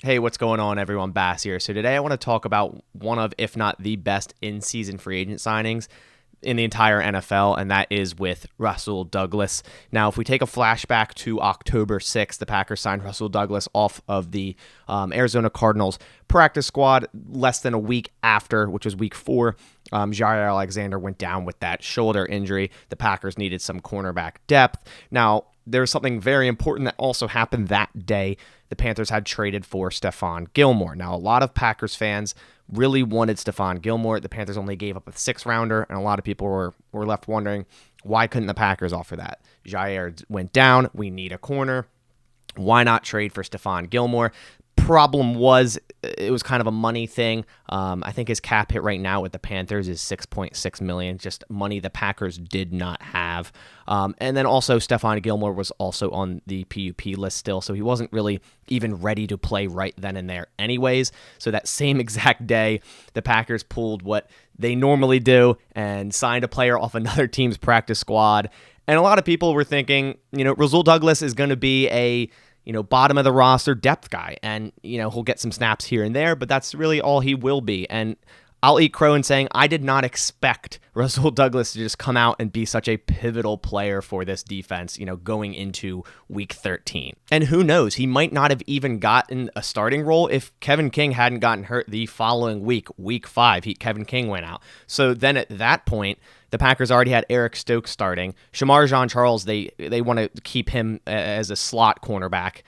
Hey, what's going on, everyone? Bass here. So today I want to talk about one of, if not the best in-season free agent signings in the entire NFL, and that is with Rasul Douglas. Now, if we take a flashback to October 6th, the Packers signed Rasul Douglas off of the Arizona Cardinals practice squad less than a week after, which was week 4. Jair Alexander went down with that shoulder injury. The Packers needed some cornerback depth. Now, there's something very important that also happened that day. The Panthers had traded for Stephon Gilmore. Now, a lot of Packers fans really wanted Stephon Gilmore. The Panthers only gave up a 6th-rounder, and a lot of people were left wondering, why couldn't the Packers offer that? Jair went down. We need a corner. Why not trade for Stephon Gilmore? Problem was, it was kind of a money thing. I think his cap hit right now with the Panthers is $6.6 million, just money the Packers did not have. And then also Stephon Gilmore was also on the PUP list still, so he wasn't really even ready to play right then and there anyways. So that same exact day, the Packers pulled what they normally do and signed a player off another team's practice squad. And a lot of people were thinking, Rasul Douglas is going to be a bottom of the roster depth guy. And, he'll get some snaps here and there, but that's really all he will be. And I'll eat crow in saying I did not expect Rasul Douglas to just come out and be such a pivotal player for this defense, going into week 13. And who knows, he might not have even gotten a starting role if Kevin King hadn't gotten hurt the following week 5. Kevin King went out. So then at that point, the Packers already had Eric Stokes starting. Shamar Jean-Charles, they want to keep him as a slot cornerback.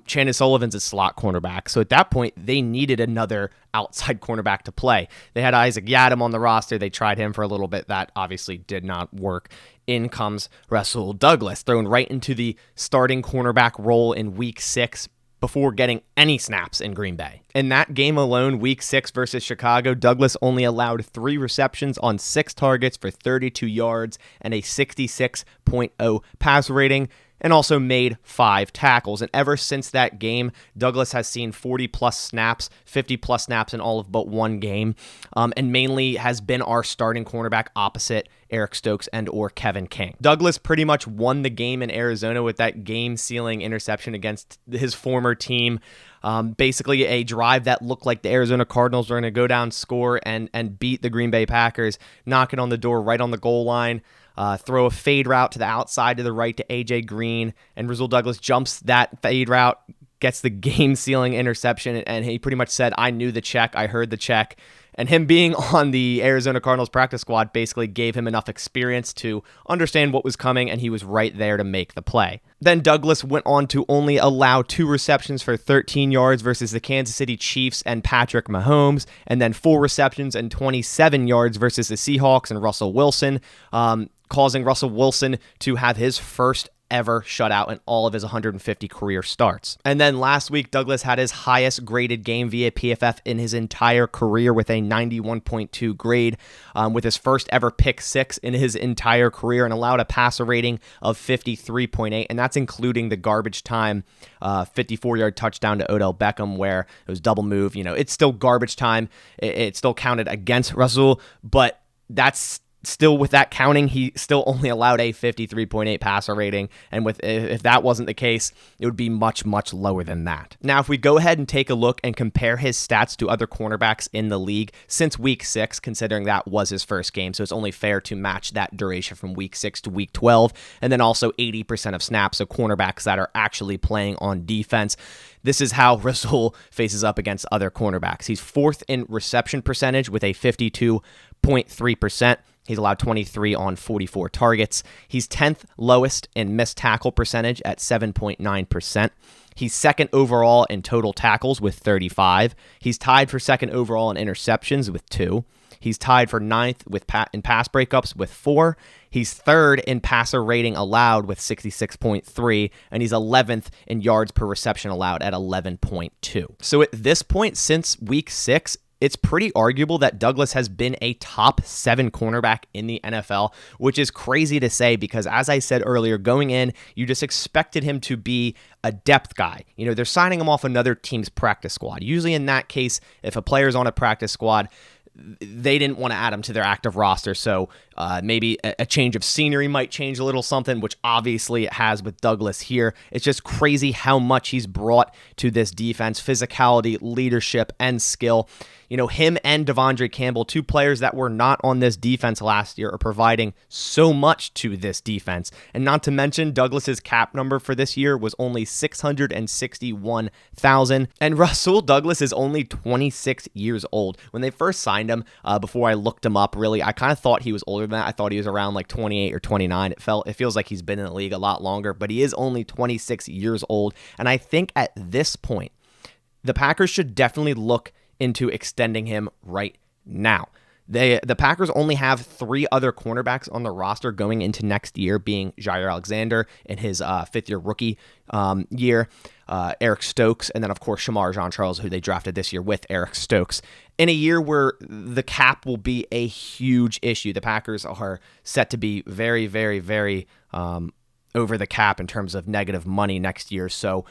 Chandon Sullivan's a slot cornerback. So at that point, they needed another outside cornerback to play. They had Isaac Yiadom on the roster. They tried him for a little bit. That obviously did not work. In comes Rasul Douglas, thrown right into the starting cornerback role in week 6 before getting any snaps in Green Bay. In that game alone, week 6 versus Chicago, Douglas only allowed 3 receptions on 6 targets for 32 yards and a 66.0 pass rating, and also made 5 tackles. And ever since that game, Douglas has seen 40-plus snaps, 50-plus snaps in all of but one game, and mainly has been our starting cornerback opposite Eric Stokes and or Kevin King. Douglas pretty much won the game in Arizona with that game-sealing interception against his former team. Basically a drive that looked like the Arizona Cardinals were going to go down, score, and beat the Green Bay Packers, knock it on the door right on the goal line. Throw a fade route to the outside to the right to A.J. Green, and Rasul Douglas jumps that fade route, gets the game-sealing interception, and he pretty much said, I knew the check, I heard the check. And him being on the Arizona Cardinals practice squad basically gave him enough experience to understand what was coming, and he was right there to make the play. Then Douglas went on to only allow 2 receptions for 13 yards versus the Kansas City Chiefs and Patrick Mahomes, and then 4 receptions and 27 yards versus the Seahawks and Russell Wilson, causing Russell Wilson to have his first ever shutout in all of his 150 career starts. And then last week, Douglas had his highest graded game via PFF in his entire career with a 91.2 grade, with his first ever pick 6 in his entire career, and allowed a passer rating of 53.8, and that's including the garbage time 54-yard touchdown to Odell Beckham where it was double move. It's still garbage time. It still counted against Rasul, but that's still, with that counting, he still only allowed a 53.8 passer rating, and if that wasn't the case, it would be much, much lower than that. Now, if we go ahead and take a look and compare his stats to other cornerbacks in the league since week 6, considering that was his first game, so it's only fair to match that duration from week 6 to week 12, and then also 80% of snaps of cornerbacks that are actually playing on defense. This is how Rasul faces up against other cornerbacks. He's 4th in reception percentage with a 52.3%. He's allowed 23 on 44 targets. He's 10th lowest in missed tackle percentage at 7.9%. He's 2nd overall in total tackles with 35. He's tied for 2nd overall in interceptions with 2. He's tied for 9th in pass breakups with 4. He's 3rd in passer rating allowed with 66.3, and he's 11th in yards per reception allowed at 11.2. So at this point, since week 6, it's pretty arguable that Douglas has been a top 7 cornerback in the NFL, which is crazy to say because, as I said earlier, going in, you just expected him to be a depth guy. They're signing him off another team's practice squad. Usually in that case, if a player's on a practice squad, they didn't want to add him to their active roster, so Maybe a change of scenery might change a little something, which obviously it has with Douglas here. It's just crazy how much he's brought to this defense: physicality, leadership, and skill. You know, him and Devondre Campbell, two players that were not on this defense last year, are providing so much to this defense. And not to mention, Douglas's cap number for this year was only $661,000. And Rasul Douglas is only 26 years old. When they first signed him, before I looked him up, really, I kind of thought he was older than that. I thought he was around like 28 or 29. It feels like he's been in the league a lot longer, but he is only 26 years old. And I think at this point, the Packers should definitely look into extending him right now. The Packers only have 3 other cornerbacks on the roster going into next year, being Jair Alexander in his fifth-year rookie year, Eric Stokes, and then, of course, Shamar Jean-Charles, who they drafted this year with Eric Stokes. In a year where the cap will be a huge issue, the Packers are set to be very, very, very over the cap in terms of negative money next year. So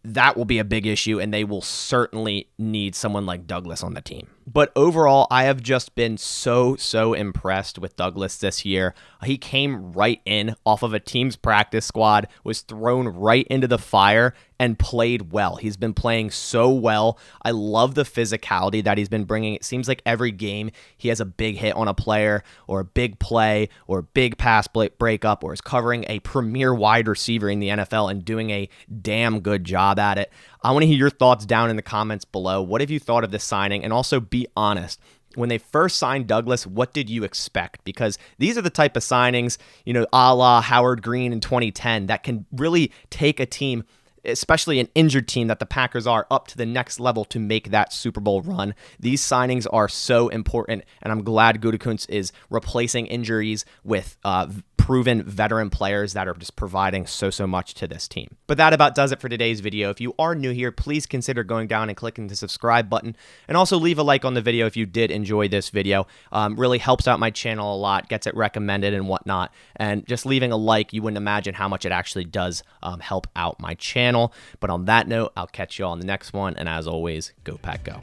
that will be a big issue, and they will certainly need someone like Douglas on the team. But overall, I have just been so impressed with Douglas this year. He came right in off of a team's practice squad, was thrown right into the fire, and played well. He's been playing so well. I love the physicality that he's been bringing. It seems like every game he has a big hit on a player, or a big play, or a big pass breakup, or is covering a premier wide receiver in the NFL and doing a damn good job at it. I want to hear your thoughts down in the comments below. What have you thought of this signing? And also be honest. When they first signed Douglas, what did you expect? Because these are the type of signings, you know, a la Howard Green in 2010, that can really take a team, especially an injured team that the Packers are, up to the next level to make that Super Bowl run. These signings are so important, and I'm glad Gutekunst is replacing injuries with proven veteran players that are just providing so much to this team. But that about does it for today's video. If you are new here, please consider going down and clicking the subscribe button, and also leave a like on the video if you did enjoy this video. Really helps out my channel a lot, gets it recommended and whatnot, and just leaving a like, you wouldn't imagine how much it actually does help out my channel. But on that note, I'll catch you all on the next one, and as always, go Pack Go.